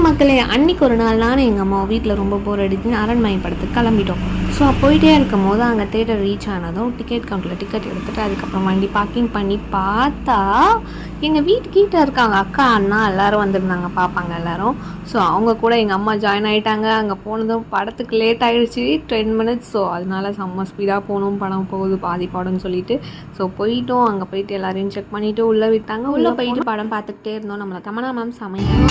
மக்களே, அன்றைக்கி ஒரு நாள் நானும் எங்கள் அம்மாவும் வீட்டில் ரொம்ப போர் அடிச்சுன்னு அரண்மனை படத்துக்கு கிளம்பிட்டோம். ஸோ போயிட்டே இருக்கும் போது அங்கே தேட்டர் ரீச் ஆனதும் டிக்கெட் கவுண்டரில் டிக்கெட் எடுத்துகிட்டு அதுக்கப்புறம் வண்டி பார்க்கிங் பண்ணி பார்த்தா எங்கள் வீட்டுக்கிட்ட இருக்காங்க அக்கா அண்ணா எல்லோரும் வந்திருந்தாங்க, பார்ப்பாங்க எல்லோரும். ஸோ அவங்க கூட எங்கள் அம்மா ஜாயின் ஆகிட்டாங்க. அங்கே போனதும் படத்துக்கு லேட் ஆகிடுச்சு 10 மினிட்ஸ். ஸோ அதனால செம்ம ஸ்பீடாக போகணும், படம் போகுது பாதி படம்னு சொல்லிட்டு ஸோ போயிட்டோம். அங்கே போயிட்டு எல்லோரையும் செக் பண்ணிவிட்டு உள்ளே விட்டாங்க. உள்ளே போயிட்டு படம் பார்த்துக்கிட்டே இருந்தோம். நம்மளை கமலா மேம் செமையாக